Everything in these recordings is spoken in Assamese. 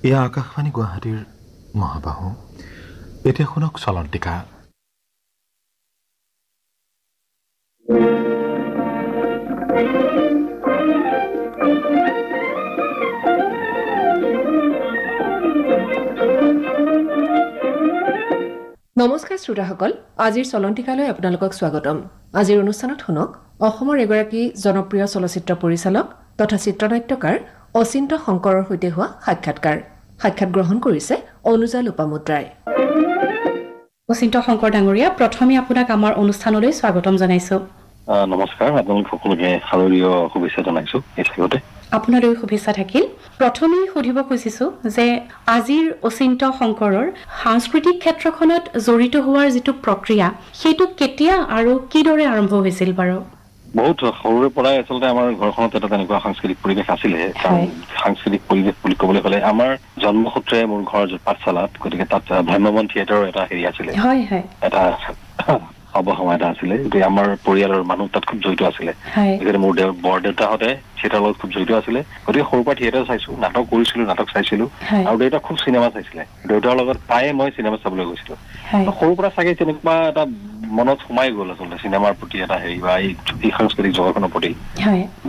এয়া আকাশবাণী গুৱাহাটীৰ মহাবাহু। এতিয়া শুনক চলন্তিকা। নমস্কাৰ শ্ৰোতাসকল, আজিৰ চলন্তিকালৈ আপোনালোকক স্বাগতম। আজিৰ অনুষ্ঠানত শুনক অসমৰ এগৰাকী জনপ্ৰিয় চলচ্চিত্ৰ পৰিচালক তথা চিত্ৰনাট্যকাৰ অচিন্ত শংকৰৰ সৈতে হোৱা সাক্ষাৎ গ্ৰহণ কৰিছে অনুজা লোপামুদ্ৰাই। অচিন্ত শংকৰ ডাঙৰীয়া, প্ৰথমে আপোনাক আমাৰ অনুষ্ঠানলৈ স্বাগতম জনাইছো। নমস্কাৰ, আপোনালোক সকলোকে শাৰীৰিক শুভেচ্ছা জনাইছো। আপোনালৈ শুভেচ্ছা থাকিল। প্ৰথমেই সুধিব খুজিছো যে আজিৰ অচিন্ত শংকৰৰ সাংস্কৃতিক ক্ষেত্ৰখনত জড়িত হোৱাৰ যিটো প্ৰক্ৰিয়া, সেইটো কেতিয়া আৰু কিদৰে আৰম্ভ হৈছিল বাৰু? বহুত সৰুৰে পৰাই আচলতে আমাৰ ঘৰখনত এটা তেনেকুৱা সাংস্কৃতিক পৰিৱেশ আছিলে। কাৰণ সাংস্কৃতিক পৰিৱেশ বুলি ক'বলৈ হ'লে আমাৰ জন্মসূত্ৰে মোৰ ঘৰ পাঠশালাত, গতিকে তাত ভ্ৰাম্যমাণ থিয়েটাৰৰ এটা হেৰি আছিলে, এটা অৱসময় এটা আছিলে। গতিকে আমাৰ পৰিয়ালৰ মানুহ তাত খুব জড়িত আছিলে। গতিকে মোৰ বৰদেউতাহঁতে থিয়েটাৰৰ লগত খুব জড়িত আছিলে। গতিকে সৰুৰ পৰা থিয়েটাৰ চাইছো, নাটক কৰিছিলো, নাটক চাইছিলো, আৰু দেউতা খুব চিনেমা চাইছিলে। দেউতাৰ লগত প্ৰায়ে মই চিনেমা চাবলৈ গৈছিলো। সৰুৰ পৰা চাগে তেনেকুৱা এটা মনত সোমাই গ'ল আচলতে চিনেমাৰ প্ৰতি এটা হেৰি, বা এই সাংস্কৃতিক জগতখনৰ প্ৰতি।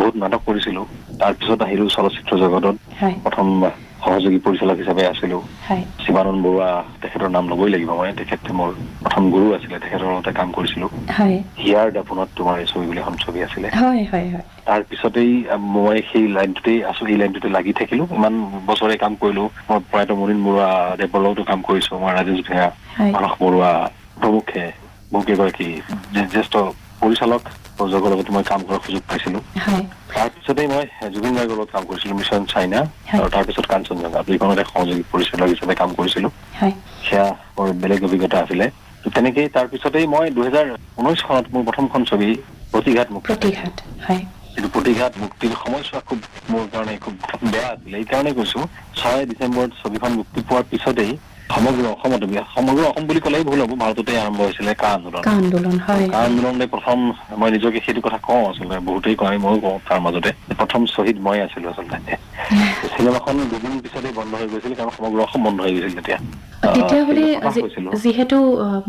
বহুত নাটক কৰিছিলো। তাৰপিছত আহিলো চলচ্চিত্ৰ জগতত। প্ৰথম সহযোগী পৰিচালক হিচাপে আছিলো। শিৱানন্দ বৰুৱা, তেখেতৰ নাম ল'বই লাগিব মই, তেখেত মোৰ প্ৰথম গুৰু আছিলে, তেখেতৰ লগতে কাম কৰিছিলো। হিয়াৰ দাপোনত তোমাৰ এই ছবি বুলি এখন ছবি আছিলে। তাৰপিছতেই মই সেই লাইনটোতেই আছো, এই লাইনটোতে লাগি থাকিলো। ইমান বছৰে কাম কৰিলো। মই প্ৰয়াত মুনীন বৰুৱা দেৱৰ লগতো কাম কৰিছো। মই ৰাজেশ ভূঞা, মানস বৰুৱা প্ৰমুখে বহুকেইগৰাকী জ্যেষ্ঠ পৰিচালক প্ৰযোজকৰ লগত মই কাম কৰাৰ সুযোগ পাইছিলো। তাৰপিছতেই মই জুবিন গাৰ্গৰ লগত কাম কৰিছিলো, মিছন চাইনা, আৰু তাৰপিছত কাঞ্চনজংঘা, দুইখনতে সহযোগী পৰিচালক হিচাপে কাম কৰিছিলো। সেয়া বৰ বেলেগ অভিজ্ঞতা আছিলে। তেনেকেই তাৰপিছতেই মই 2019 চনত মোৰ প্ৰথমখন ছবি প্ৰতিঘাত কিন্তু প্ৰতিঘাত মুক্তিৰ সময়ছোৱা খুব মোৰ কাৰণে খুব বেয়া আছিলে। এই কাৰণে কৈছো, 6 ডিচেম্বৰত ছবিখন মুক্তি পোৱাৰ পিছতেই সমগ্ৰ অসম বুলি ক'লেই ভুল হ'ব, ভাৰততে আৰম্ভ হৈছিলে কা আন্দোলনে প্ৰথম, মই নিজকে সেইটো কথা কওঁ আচলতে, বহুতেই কয়, ময়ো কওঁ তাৰ মাজতে, প্ৰথম শ্বহীদ মই আছিলো আচলতে। চিনেমাখন দুদিন পিছতেই বন্ধ হৈ গৈছিল, কাৰণ সমগ্ৰ অসম বন্ধ হৈ গৈছিল তেতিয়া। তেতিয়াহ'লে যিহেতু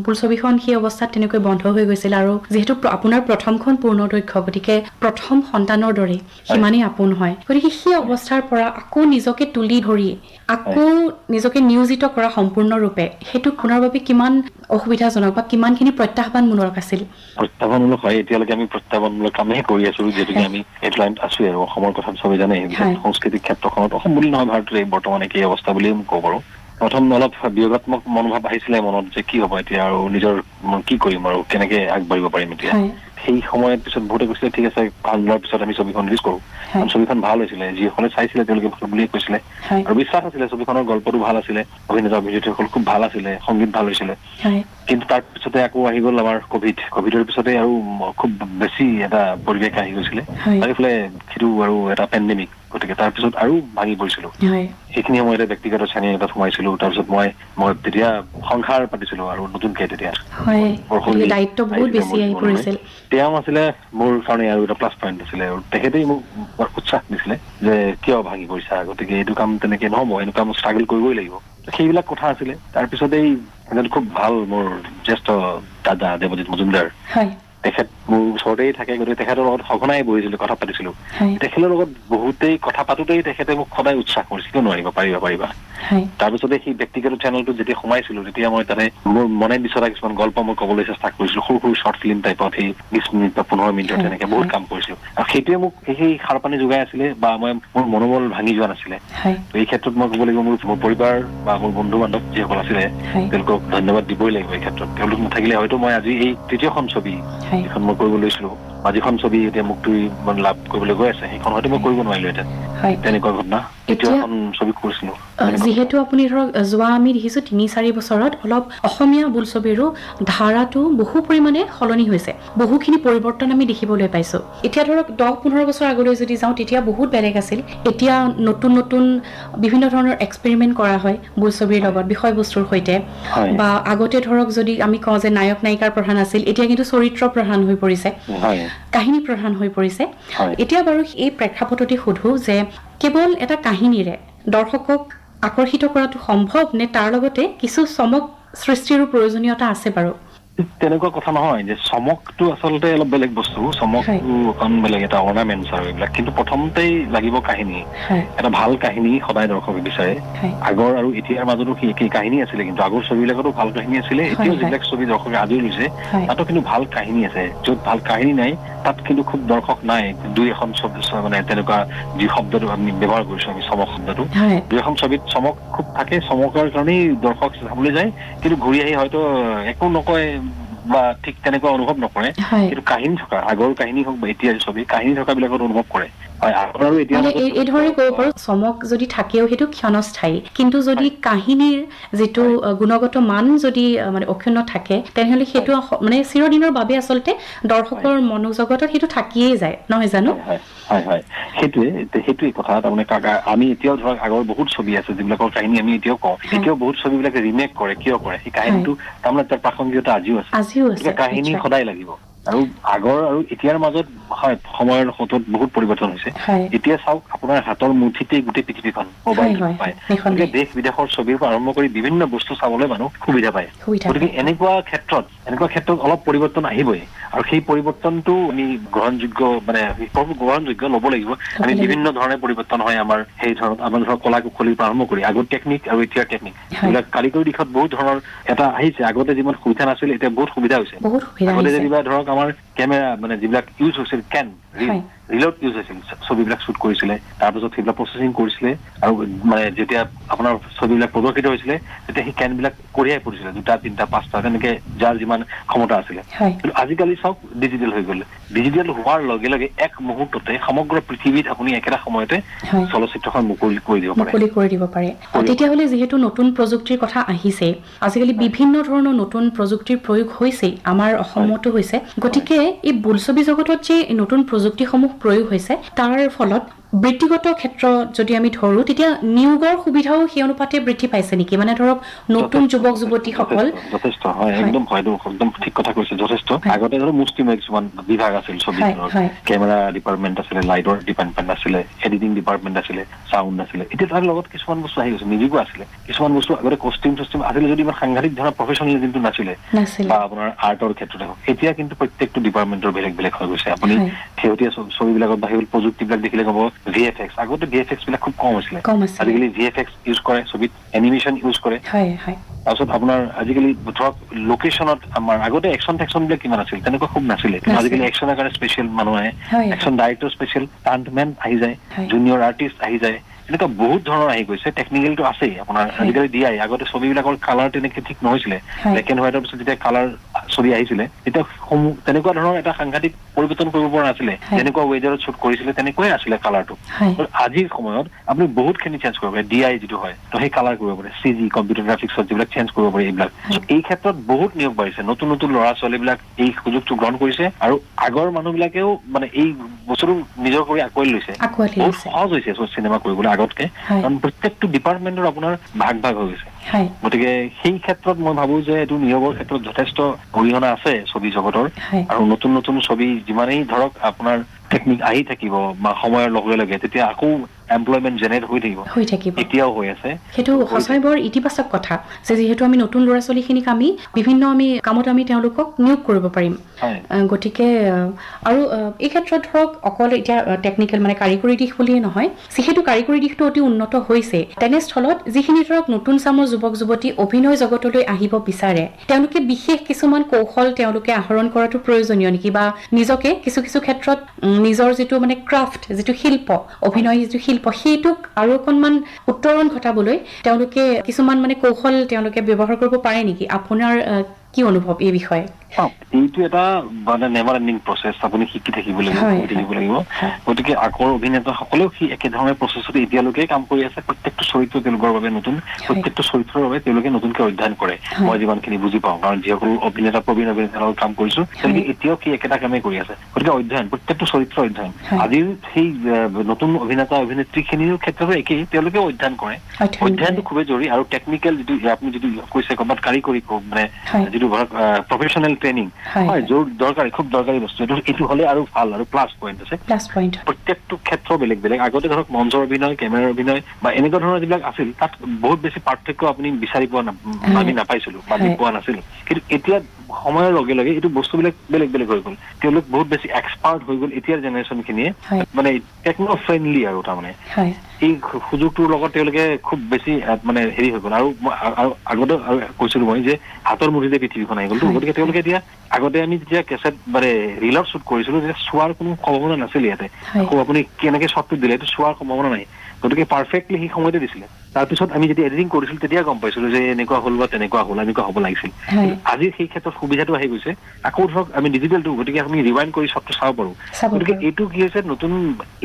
বোলছবিখন সেই অৱস্থাত তেনেকৈ বন্ধ হৈ গৈছিল, আৰু যিহেতু আপোনাৰ প্ৰথমখন পূৰ্ণদৈৰ্ঘ্য, গতিকে প্ৰথম সন্তানৰ দৰে সিমানেই আপোন হয়। গতিকে সেই অৱস্থাৰ পৰা আকৌ নিজকে তুলি ধৰি আকৌ নিজকে নিয়োজিত কৰা সম্পূৰ্ণৰূপে, সেইটো আপোনাৰ বাবে কিমান অসুবিধাজনক বা কিমানখিনি প্ৰত্যাহ্বানমূলক আছিল? প্ৰত্যাহ্বানমূলক হয়, এতিয়ালৈকে আমি প্ৰত্যাহ্বানমূলক কামেই কৰি আছো, যিহেতুকে আমি এইটো লাইনত আছো। আৰু অসমৰ কথা চবেই জানে, সাংস্কৃতিক ক্ষেত্ৰখনত অসম বুলি নহয়, ভাৰতত এই বৰ্তমান একেই অৱস্থা বুলিয়ে ক'ব পাৰো। প্ৰথম অলপ বিয়োগাত্মক মনোভাৱ আহিছিলে মনত, যে কি হ'ব এতিয়া, আৰু নিজৰ কি কৰিম আৰু কেনেকে আগবাঢ়িব পাৰিম এতিয়া। সেই সময়ত পিছত বহুতে কৈছিলে, ঠিক আছে, আন্দোলনৰ পিছত আমি ছবিখন ৰিলিজ কৰো। ছবিখন ভাল হৈছিলে, যিসকলে চাইছিলে তেওঁলোকে ভাল বুলিয়ে কৈছিলে, আৰু বিশ্বাস আছিলে। ছবিখনৰ গল্পটো ভাল আছিলে, অভিনেতা অভিনেত্ৰীসকল খুব ভাল আছিলে, সংগীত ভাল হৈছিলে। কিন্তু তাৰ পিছতে আকৌ আহি গ'ল আমাৰ কভিডৰ পিছতে আৰু খুব বেছি এটা পৰিৱেশ আহি গৈছিলে। চাৰিওফালে সেইটো আৰু এটা পেণ্ডেমিক, গতিকে তাৰপিছত আৰু ভাঙি পৰিছিলো। সেইখিনি সময়তে ব্যক্তিগত শ্ৰেণী এটাত সোমাইছিলো। তাৰপিছত মই তেতিয়া সংসাৰ পাতিছিলো, আৰু নতুনকে তেতিয়া তেওঁ আছিলে মোৰ কাৰণে আৰু এটা প্লাছ পইণ্ট আছিলে, আৰু তেখেতেই মোক উৎসাহ দিছিলে যে কিয় ভাঙি পৰিছা, গতিকে এইটো কাম তেনেকে নহ'ব, এনেকুৱা কাম ষ্ট্ৰাগল কৰিবই লাগিব। সেইবিলাক কথা আছিলে। তাৰপিছতেই এজন খুব ভাল মোৰ জ্যেষ্ঠ দাদা দেৱজিৎ মজুমদাৰ, তেখেত মোৰ ওচৰতেই থাকে, গতিকে তেখেতৰ লগত সঘনাই বহিছিলো, কথা পাতিছিলো। তেখেতৰ লগত বহুতেই কথা পাতোতেই তেখেতে মোক সদায় উৎসাহ কৰিছিল, কিয় নোৱাৰিবা, পাৰিবা। তাৰপিছতে সেই ব্যক্তিগত চেনেলটোত যেতিয়া সোমাইছিলো, তেতিয়া মই তাতে মোৰ মনে বিচৰা কিছুমান গল্প মই ক'বলৈ চেষ্টা কৰিছিলো, সৰু সৰু শ্বৰ্ট ফিল্ম টাইপত, সেই 20 মিনিট বা 15 মিনিটত তেনেকে বহুত কাম কৰিছিলো। আৰু সেইটোৱে মোক সেই সাৰ পানী যোগাই আছিলে, বা মোৰ মনোবল ভাঙি যোৱা নাছিলে। এই ক্ষেত্ৰত মই ক'ব লাগিব, মোৰ পৰিবাৰ বা মোৰ বন্ধু বান্ধৱ যিসকল আছিলে, তেওঁলোকক ধন্যবাদ দিবই লাগিব এই ক্ষেত্ৰত। তেওঁলোক নাথাকিলে হয়তো মই আজি এই তৃতীয়খন ছবি যিখন মই কৰিব লৈছিলো, বা যিখন ছবি এতিয়া মুক্তি লাভ কৰিবলৈ গৈ আছে, সেইখন হয়তো মই কৰিব নোৱাৰিলোহেঁতেন। তেনেকুৱা ঘটনা। যিহেতু আপুনি ধৰক যোৱা আমি দেখিছো 3-4 বছৰত অলপ অসমীয়া বোলছবিৰো ধাৰাটো বহু পৰিমাণে সলনি হৈছে, বহুখিনি পৰিৱৰ্তন আমি দেখিবলৈ পাইছো। এতিয়া ধৰক 10-15 বছৰ আগলৈ যদি যাওঁ, তেতিয়া বহুত বেলেগ আছিল। এতিয়া নতুন বিভিন্ন ধৰণৰ এক্সপেৰিমেণ্ট কৰা হয় বোলছবিৰ লগত, বিষয়বস্তুৰ সৈতে। বা আগতে ধৰক যদি আমি কওঁ যে নায়ক নায়িকাৰ প্ৰধান আছিল, এতিয়া কিন্তু চৰিত্ৰ প্ৰধান হৈ পৰিছে, কাহিনী প্ৰধান হৈ পৰিছে। এতিয়া বাৰু এই প্ৰেক্ষাপটতে সোধো যে কেৱল এটা কাহিনীৰে দৰ্শকক আকৰ্ষিত কৰাটো সম্ভৱ নে তাৰ লগতে কিছু চমক সৃষ্টিৰো প্ৰয়োজনীয়তা আছে বাৰু তেনেকুৱা কথা নহয় যে চমকটো আচলতে অলপ বেলেগ বস্তু চমকটো অকণ বেলেগ এটা অৰ্নামেণ্টছ আৰু এইবিলাক কিন্তু প্ৰথমতেই লাগিব কাহিনী এটা ভাল কাহিনী সদায় দৰ্শকে বিচাৰে আগৰ আৰু এতিয়াৰ মাজতো কি কাহিনী আছিলে কিন্তু আগৰ ছবিবিলাকতো ভাল কাহিনী আছিলে এতিয়াও যিবিলাক ছবি দৰ্শকে আদৰি লৈছে তাতো কিন্তু ভাল কাহিনী আছে য'ত ভাল কাহিনী নাই তাত কিন্তু খুব দৰ্শক নাই দুই এখন ছবি মানে তেনেকুৱা যি শব্দটো আমি ব্যৱহাৰ কৰিছো আমি চমক শব্দটো দুই এখন ছবিত চমক খুব থাকে চমকৰ কাৰণেই দৰ্শক চাবলৈ যায় কিন্তু ঘূৰি আহি হয়তো একো নকয় বা ঠিক তেনেকুৱা অনুভৱ নকৰে কিন্তু কাহিনী থকা আগৰ কাহিনী হওক বা এতিয়াৰ ছবি কাহিনী থকা বিলাকত অনুভৱ কৰে এই ধৰণে ক'ব পাৰো চমক যদি থাকেও সেইটো ক্ষণস্থায়ী কিন্তু যদি কাহিনীৰ যিটো গুণগত মান যদি মানে অক্ষুণ্ণ থাকে তেনেহ'লে সেইটো মানে চিৰদিনৰ বাবে আচলতে দৰ্শকৰ মনোজগতত সেইটো থাকিয়েই যায় নহয় জানো সেইটোৱে কথা তাৰমানে আমি এতিয়াও ধৰক আগৰ বহুত ছবি আছে যিবিলাকৰ কাহিনী আমি এতিয়াও কওঁ এতিয়াও বহুত ছবিবিলাকে ৰিমেক কৰে কিয় কৰে সেই কাহিনীটো তাৰমানে তাৰ প্ৰাসংগিকতা আজিও আছে কাহিনী সদায় লাগিব আৰু আগৰ আৰু এতিয়াৰ মাজত হয় সময়ৰ সোঁতত বহুত পৰিৱৰ্তন হৈছে এতিয়া চাওক আপোনাৰ হাতৰ মুঠিতেই গোটেই পৃথিৱীখন মোবাইল পায় দেশ বিদেশৰ ছবিৰ পৰা আৰম্ভ কৰি বিভিন্ন বস্তু চাবলৈ মানুহ সুবিধা পায় গতিকে এনেকুৱা ক্ষেত্ৰত অলপ পৰিৱৰ্তন আহিবই আৰু সেই পৰিৱৰ্তনটো আমি গ্ৰহণযোগ্য ল'ব লাগিব আমি বিভিন্ন ধৰণে পৰিৱৰ্তন হয় আমাৰ সেই ধৰক আমাৰ ধৰক কলা কুশলীৰ পৰা আৰম্ভ কৰি আগৰ টেকনিক আৰু এতিয়াৰ টেকনিক এইবিলাক কাৰিকৰী দিশত বহুত ধৰণৰ এটা আহিছে আগতে যিমান সুবিধা নাছিল এতিয়া বহুত সুবিধা হৈছে আগতে যেনিবা ধৰক আমাৰ কেমেৰা মানে যিবিলাক ইউজ হৈছিল ৰিলত ইউজ হৈছিল ছবিবিলাক শ্বুট কৰিছিলে তাৰপিছত সেইবিলাক প্ৰচেছিং কৰিছিলে আৰু মানে যেতিয়া আপোনাৰ ছবিবিলাক প্ৰদৰ্শিত হৈছিলে তেতিয়া সেই কেনবিলাক কঢ়িয়াই পৰিছিলে 2টা 3টা 5টা তেনেকে যাৰ যিমান ক্ষমতা আছিলে কিন্তু আজিকালি চাওক ডিজিটেল হৈ গ'ল ডিজিটেল হোৱাৰ লগে লগে এক মুহূৰ্ততে সমগ্ৰ পৃথিৱীত আপুনি একেটা সময়তে চলচ্চিত্ৰখন মুকলি কৰি দিব পাৰে তেতিয়াহ'লে যিহেতু নতুন প্ৰযুক্তিৰ কথা আহিছে আজিকালি বিভিন্ন ধৰণৰ নতুন প্ৰযুক্তিৰ প্ৰয়োগ হৈছে আমাৰ অসমতো হৈছে গতিকে এই বোলছবি জগতত যে নতুন প্ৰযুক্তিসমূহ প্ৰয়োগ হৈছে তাৰ ফলত বৃত্তিগত ক্ষেত্ৰত যদি আমি ধৰো তেতিয়া নিয়োগৰ সুবিধাও সেই অনুপাতে বৃদ্ধি পাইছে নেকি মানে ধৰক নতুন যুৱক যুৱতীসকল যথেষ্ট হয় একদম ঠিক কথা কৈছে যথেষ্ট আগতে ধৰক মুষ্টিমেয় কিছুমান বিভাগ আছিল ছবিখনৰ কেমেৰা ডিপাৰ্টমেণ্ট আছিলে লাইটৰ ডিপাৰ্টমেণ্ট আছিলে এডিটিং ডিপাৰ্টমেণ্ট আছিলে চাউণ্ড আছিলে এতিয়া তাৰ লগত কিছুমান বস্তু আহি গৈছে মিউজিকো আছিলে কিছুমান বস্তু আগতে কষ্টিউম আছিলে যদি ইমান সাংঘাতিক ধৰণৰ প্ৰফেচনেলিজমটো নাছিলে বা আপোনাৰ আৰ্টৰ ক্ষেত্ৰতে হওক এতিয়া কিন্তু প্ৰত্যেকটো ডিপাৰ্টমেণ্টৰ বেলেগ বেলেগ হৈ গৈছে আপুনি শেহতীয়া ছবিবিলাকত বাহিৰৰ প্ৰযুক্তিবিলাক দেখিলে ক'ব VFX আগতে VFX বিলাক খুব কম আছিলে আজিকালি VFX ইউজ কৰে ছবিত এনিমেশ্যন ইউজ কৰে তাৰপিছত আপোনাৰ আজিকালি ধৰক লোকেশ্যনত আমাৰ আগতে একশ্যন বিলাক কিমান আছিল তেনেকুৱা খুব নাছিলে আজিকালি একশ্যনৰ কাৰণে স্পেচিয়েল মানুহ আহে একশ্যন ডাইৰেক্টৰ স্পেচিয়েল ষ্টাণ্টমেন আহি যায় জুনিয়ৰ আৰ্টিষ্ট আহি যায় এনেকুৱা বহুত ধৰণৰ আহি গৈছে টেকনিকেলটো আছেই আপোনাৰ আজিকালি দিয়াই আগতে ছবিবিলাকৰ কালাৰ তেনেকে ঠিক নহৈছিলে ব্লেক এণ্ড হোৱাইটৰ পিছত যেতিয়া কালাৰ ছবি আহিছিলে তেতিয়া তেনেকুৱা ধৰণৰ এটা সাংঘাতিক পৰিৱৰ্তন কৰিব পৰা নাছিলে যেনেকুৱা ৱেডাৰত শ্বুট কৰিছিলে তেনেকুৱাই আছিলে কালাৰটো আজিৰ সময়ত আপুনি বহুতখিনি চেঞ্জ কৰিব পাৰে DI যিটো হয় তো সেই কালাৰ কৰিব পাৰে CG কম্পিউটাৰ গ্ৰাফিক্সত যিবিলাক চেঞ্জ কৰিব পাৰে এইবিলাক এই ক্ষেত্ৰত বহুত নিয়োগ বাঢ়িছে নতুন নতুন ল'ৰা ছোৱালীবিলাক এই সুযোগটো গ্ৰহণ কৰিছে আৰু আগৰ মানুহবিলাকেও মানে এই বস্তুটো নিজৰ কৰি আঁকোৱালি লৈছে বহুত সহজ হৈছে চিনেমা কৰিবলৈ আগতকে কাৰণ প্ৰত্যেকটো ডিপাৰ্টমেণ্টৰ আপোনাৰ ভাগ হৈ গৈছে গতিকে সেই ক্ষেত্ৰত মই ভাবো যে এইটো নিয়োগৰ ক্ষেত্ৰত যথেষ্ট অৰিহণা আছে ছবি জগতৰ আৰু নতুন নতুন ছবি যিমানেই ধৰক আপোনাৰ টেকনিক আহি থাকিব বা সময়ৰ লগে লগে তেতিয়া আকৌ এমপ্লয়মেণ্ট জেনেৰেট হৈ থাকিব এতিয়াও হৈ আছে সেইটো সঁচাই বৰ ইতিবাচক কথা যে যিহেতু আমি নতুন ল'ৰা ছোৱালীখিনিক আমি বিভিন্ন কামত আমি তেওঁলোকক নিয়োগ কৰিব পাৰিম গতিকে আৰু এই ক্ষেত্ৰত ধৰক অকল এতিয়া টেকনিকেল মানে কাৰিকৰী দিশ বুলিয়ে নহয় যিহেতু কাৰিকৰী দিশটো অতি উন্নত হৈছে তেনেস্থলত যিখিনি ধৰক নতুন চামৰ যুৱক যুৱতী অভিনয় জগতলৈ আহিব বিচাৰে তেওঁলোকে বিশেষ কিছুমান কৌশল তেওঁলোকে আহৰণ কৰাটো প্ৰয়োজনীয় নেকি বা নিজকে কিছু কিছু ক্ষেত্ৰত নিজৰ যিটো মানে ক্ৰাফ্ট যিটো শিল্প অভিনয় যিটো শিল্প সেইটোক আৰু অকণমান উত্তৰণ ঘটাবলৈ তেওঁলোকে কিছুমান মানে কৌশল তেওঁলোকে ব্যৱহাৰ কৰিব পাৰে নেকি আপোনাৰ কি অনুভৱ এই বিষয়ে এইটো এটা মানে নেভাৰ এণ্ডিং প্ৰচেছ আপুনি শিকি থাকিব লাগিব গতিকে আগৰ অভিনেতাসকলেও সি একেধৰণৰ প্ৰচেছত এতিয়ালৈকে কাম কৰি আছে প্ৰত্যেকটো চৰিত্ৰ তেওঁলোকৰ বাবে নতুন প্ৰত্যেকটো চৰিত্ৰৰ বাবে তেওঁলোকে নতুনকৈ অধ্যয়ন কৰে মই যিমানখিনি বুজি পাওঁ কাৰণ যিসকল অভিনেতা প্ৰবীণ অভিনেতাৰ কাম কৰিছো তেওঁলোকে এতিয়াও সি একেটা কামেই কৰি আছে গতিকে অধ্যয়ন প্ৰত্যেকটো চৰিত্ৰ অধ্যয়ন আজিৰ সেই নতুন অভিনেতা অভিনেত্ৰীখিনিৰ ক্ষেত্ৰতো একেই তেওঁলোকে অধ্যয়ন কৰে অধ্যয়নটো খুবেই জৰুৰী আৰু টেকনিকেল যিটো আপুনি যিটো কৈছে ক'ৰবাত কাৰিকৰী মানে যিটো যিটো প্ৰফেচনেল ট্ৰেইনিং হয় দৰকাৰী খুব দৰকাৰী বস্তু এইটো হ'লে আৰু ভাল আৰু প্লাছ পইণ্ট আছে প্ৰত্যেকটো ক্ষেত্ৰ বেলেগ বেলেগ আগতে ধৰক মঞ্চৰ অভিনয় কেমেৰাৰ অভিনয় বা এনেকুৱা ধৰণৰ যিবিলাক আছিল তাত বহুত বেছি পাৰ্থক্য আপুনি বিচাৰি পোৱা আমি নাপাইছিলো বা পোৱা নাছিলো কিন্তু এতিয়া সময়ৰ লগে লগে এইটো বস্তুবিলাক বেলেগ বেলেগ হৈ গ'ল তেওঁলোক বহুত বেছি এক্সপাৰ্ট হৈ গ'ল এতিয়াৰ জেনেৰেশ্যনখিনিয়ে মানে টেকনো ফ্ৰেণ্ডলি আৰু তাৰমানে এই সুযোগটোৰ লগত তেওঁলোকে খুব বেছি মানে হেৰি হৈ গ'ল আৰু আগতে আৰু কৈছিলো মই যে হাতৰ মুঠিতে পৃথিৱীখন আহি গ'লতো গতিকে তেওঁলোকে এতিয়া আগতে আমি যেতিয়া কেছেট মানে ৰিলত শ্বুট কৰিছিলো তেতিয়া চোৱাৰ কোনো সম্ভাৱনা নাছিল ইয়াতে আকৌ আপুনি কেনেকে শ্বটটো দিলে এইটো চোৱাৰ সম্ভাৱনা নাই গতিকে পাৰফেক্টলি সেই সময়তে দিছিলে তাৰপিছত আমি যেতিয়া এডিটিং কৰিছিলো তেতিয়া গম পাইছিলো যে এনেকুৱা হ'ল বা তেনেকুৱা হ'ল এনেকুৱা হ'ব লাগিছিল আজি সেই ক্ষেত্ৰত সুবিধাটো আহি গৈছে আকৌ ধৰক আমি ডিজিটেলটো গতিকে আমি ৰিৱাইণ্ড কৰি শ্বটটো চাব পাৰো গতিকে এইটো কি হৈছে নতুন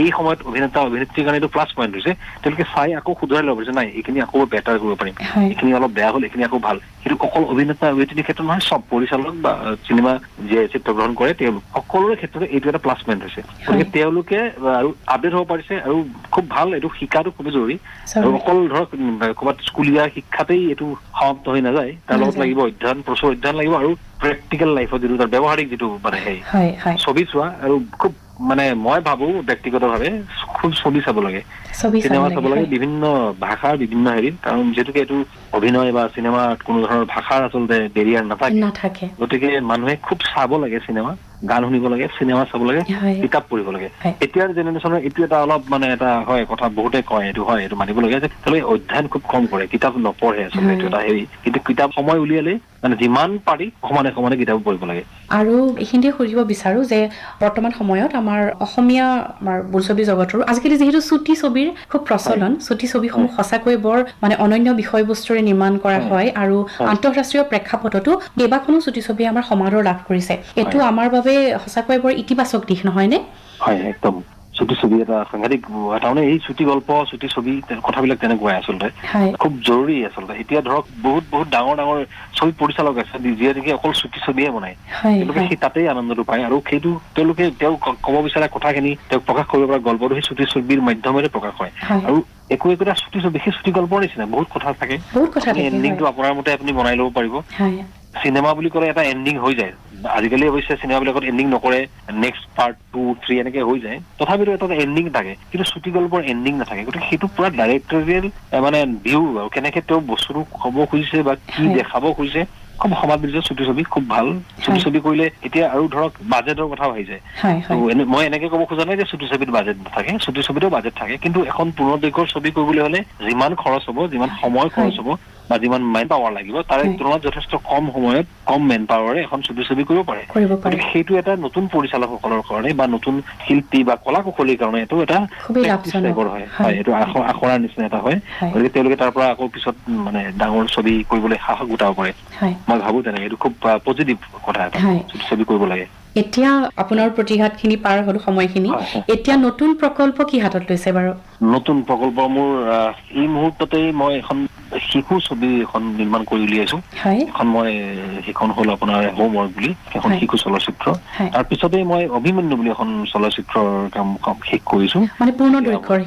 এই সময়ত অভিনেতা অভিনেত্ৰীৰ কাৰণে এইটো প্লাছ পইণ্ট হৈছে তেওঁলোকে চাই আকৌ শুধৰাই ল'ব যে নাই এইখিনি আকৌ বেটাৰ কৰিব পাৰিম এইখিনি অলপ বেয়া হ'ল এইখিনি আকৌ ভাল সেইটো অকল অভিনেতা অভিনেত্ৰীৰ ক্ষেত্ৰত নহয় চব পৰিচালক বা চিনেমা যিয়ে চিত্ৰগ্ৰহণ কৰে তেওঁলোক সকলোৰে ক্ষেত্ৰতে এইটো এটা প্লাছ পইণ্ট হৈছে গতিকে তেওঁলোকে আৰু আপডেট হ'ব পাৰিছে আৰু খুব ভাল এইটো শিকাটো খুব জৰুৰী আৰু অকল ধৰক ক'ৰবাত স্কুলীয়া শিক্ষাতেই এইটো সমাপ্ত হৈ নাযায় তাৰ লগত লাগিব অধ্যয়ন প্ৰচুৰ অধ্যয়ন লাগিব আৰু প্ৰেক্টিকেল লাইফত যিটো তাৰ ব্যৱহাৰিক যিটো মানে সেই ছবি চোৱা আৰু খুব মানে মই ভাবো ব্যক্তিগতভাৱে খুব ছবি চাব লাগে চিনেমা চাব লাগে বিভিন্ন ভাষাৰ বিভিন্ন হেৰি কাৰণ যিহেতুকে এইটো অভিনয় বা চিনেমাত কোনো ধৰণৰ ভাষাৰ আচলতে বেৰিয়াৰ নাথাকে গতিকে মানুহে খুব চাব লাগে চিনেমা গান শুনিব লাগে চিনেমা চাব লাগে কিতাপ পঢ়িব লাগে এতিয়াৰ জেনেৰেশ্যনৰ এইটো এটা অলপ মানে এটা হয় কথা বহুতে কয় এইটো হয় এইটো মানিবলগীয়া যে তেওঁলোকে অধ্যয়ন খুব কম কৰে কিতাপ নপঢ়ে আচলতে এইটো এটা হেৰি কিন্তু কিতাপ সময় উলিয়ালে মানে যিমান পাৰি সমানে সমানে কিতাপ পঢ়িব লাগে আৰু এইখিনিতে সুধিব বিচাৰো যে বৰ্তমান সময়ত আমাৰ অসমীয়া আমাৰ বোলছবি জগতৰো আজিকালি যিহেতু চুটি ছবিৰ খুব প্ৰচলন চুটি ছবিসমূহ সঁচাকৈ বৰ মানে অনন্য বিষয়বস্তুৰে নিৰ্মাণ কৰা হয় আৰু আন্তঃৰাষ্ট্ৰীয় প্ৰেক্ষাপটতো কেইবাখনো চুটি ছবি আমাৰ সমাদৰ লাভ কৰিছে এইটো আমাৰ বাবে সঁচাকৈ বৰ ইতিবাচক দিশ নহয়নে হয় একদম চুটি ছবি এটা সাংঘাতিক তাৰমানে এই চুটি গল্প চুটি ছবি কথাবিলাক তেনেকুৱাই আচলতে খুব জৰুৰী আচলতে এতিয়া ধৰক বহুত বহুত ডাঙৰ ডাঙৰ ছবি পৰিচালক আছে যিয়ে নেকি অকল চুটি ছবিয়ে বনায় তেওঁলোকে সেই তাতেই আনন্দটো পায় আৰু সেইটো তেওঁলোকে তেওঁ ক'ব বিচৰা কথাখিনি তেওঁক প্ৰকাশ কৰিব পৰা গল্পটো সেই চুটি ছবিৰ মাধ্যমেৰে প্ৰকাশ হয় আৰু একোটা চুটি ছবি সেই চুটি গল্পৰ নিচিনা বহুত কথা থাকে এণ্ডিংটো আপোনাৰ মতে আপুনি বনাই ল'ব পাৰিব চিনেমা বুলি ক'লে এটা এণ্ডিং হৈ যায় আজিকালি অৱশ্যে চিনেমাবিলাকত এণ্ডিং নকৰে নেক্সট পাৰ্ট 2, 3 এনেকে হৈ যায় তথাপিতো এটা এণ্ডিং থাকে কিন্তু চুটি গল্পৰ এণ্ডিং নাথাকে গতিকে সেইটো পুৰা ডাইৰেক্টৰিয়েল মানে ভিউ আৰু কেনেকে তেওঁ বস্তুটো ক'ব খুজিছে বা কি দেখাব খুজিছে খুব সমাদৃত চুটি ছবি খুব ভাল চুটি ছবি কৰিলে এতিয়া আৰু ধৰক বাজেটৰ কথাও আহি যায় মই এনেকে ক'ব খোজা নাই যে চুটি ছবিত বাজেট নাথাকে চুটি ছবিতো বাজেট থাকে কিন্তু এখন পূৰ্ণদৈৰ্ঘ্যৰ ছবি কৰিবলৈ হ'লে যিমান খৰচ হ'ব যিমান সময় খৰচ হ'ব বা যিমান মেন পাৱাৰ লাগিব তাৰে তুলনাত যথেষ্ট কম সময়ত কম মেন পাৱাৰে এখন চুটি ছবি কৰিব পাৰে গতিকে সেইটো এটা নতুন পৰিচালকসকলৰ কাৰণে বা নতুন শিল্পী বা কলা কুশলীৰ কাৰণে এইটো এটা হয় এইটো আখৰাৰ নিচিনা এটা হয় গতিকে তেওঁলোকে তাৰ পৰা আকৌ পিছত মানে ডাঙৰ ছবি কৰিবলৈ সাহস গোটাব পাৰে মই ভাবো তেনেকে এইটো খুব পজিটিভ কথা এটা ছবি কৰিব লাগে এতিয়া আপোনাৰ প্ৰতিঘাতখিনি পাৰ হ'ল সময়খিনি এতিয়া নতুন প্ৰকল্প কি হাতত লৈছে বাৰু নতুন প্ৰকল্প মোৰ এই মুহূৰ্ততেই মই এখন শিশু ছবি এখন নিৰ্মাণ কৰি উলিয়াইছো এখন মই সেইখন হ'ল আপোনাৰ হোমৱৰ্ক বুলি এখন শিশু চলচ্চিত্ৰ তাৰপিছতেই মই অভিমন্যু বুলি এখন চলচ্চিত্ৰৰ কাম শেষ কৰিছো মানে পূৰ্ণদৈৰ্ঘ্যৰ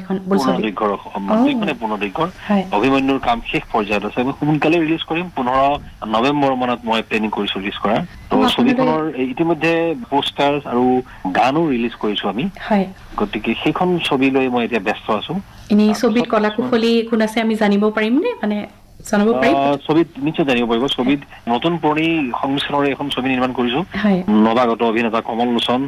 অভিমন্যুৰ কাম শেষ পৰ্যায়ত আছে মই সোনকালে ৰিলিজ কৰিম 15 নৱেম্বৰ মানত মই প্লেনিং কৰিছো ৰিলিজ কৰা তো ছবিখনৰ ইতিমধ্যে পোষ্টাৰ আৰু গানো ৰিলিজ কৰিছো আমি গতিকে সেইখন ছবি লৈ মই এতিয়া ব্যস্ত আছো এনে ছবিত কলা কুশলী কোন আছে আমি জানিব পাৰিম নে মানে জানিব পাৰিম ছবিত নিশ্চয় জানিব পাৰিব ছবিত নতুন পুৰণি সংমিশ্ৰণৰে এখন ছবি নিৰ্মাণ কৰিছো নৱাগত অভিনেতা কমল লোচন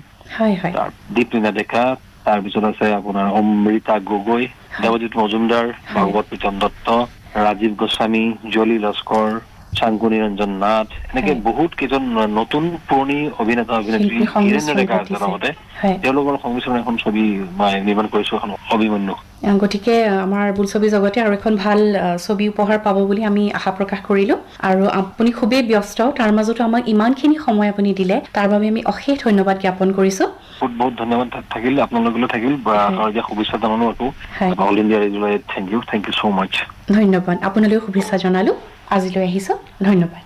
দীপলিনা ডেকা তাৰপিছত আছে আপোনাৰ অমৃতা গগৈ দেৱজিৎ মজুমদাৰ ভাগৱত প্ৰীতম দত্ত ৰাজীৱ গোস্বামী জলি লস্কৰ চাংকু নিৰঞ্জন নাথ এনেকে বহুত কেইজন নতুন পুৰণি অভিনেতা অভিনেত্ৰী হীৰেন্দ্ৰ ডেকা আছে লগতে তেওঁলোকৰ সংমিশ্ৰণ এখন ছবি মই নিৰ্মাণ কৰিছো এখন অভিমন্যু গতিকে আমাৰ বোলছবি জগতে আৰু এখন ভাল ছবি উপহাৰ পাব বুলি আমি আশা প্ৰকাশ কৰিলো আৰু আপুনি খুবেই ব্যস্ত তাৰ মাজতো আমাক ইমানখিনি সময় আপুনি দিলে তাৰ বাবে আমি অশেষ ধন্যবাদ জ্ঞাপন কৰিছো বহুত বহুত ধন্যবাদ থাকিল আপোনালোকলৈ থাকিল শুভেচ্ছা জনালো আকৌ অল ইণ্ডিয়া ৰেডিঅ'লৈ থেংক ইউ সো মাচ ধন্যবাদ আপোনালৈও শুভেচ্ছা জনালো আজিলৈ আহিছো ধন্যবাদ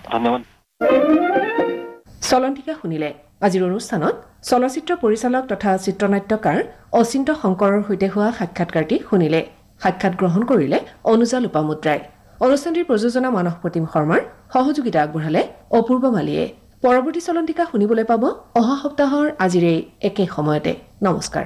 চলন্তিকা শুনিলে আজিৰ অনুষ্ঠানত চলচ্চিত্ৰ পৰিচালক তথা চিত্ৰনাট্যকাৰ অচিন্ত শংকৰৰ সৈতে হোৱা সাক্ষাৎকাৰটি শুনিলে সাক্ষাৎ গ্ৰহণ কৰিলে অনুজা লোপামুদ্ৰাই অনুষ্ঠানটিৰ প্ৰযোজনা মানস প্ৰতিম শৰ্মাৰ, সহযোগিতা আগবঢ়ালে অপূৰ্ব মালিয়ে। পৰৱৰ্তী চলন্তিকা শুনিবলৈ পাব অহা সপ্তাহৰ আজিৰ এই একে সময়তে। নমস্কাৰ।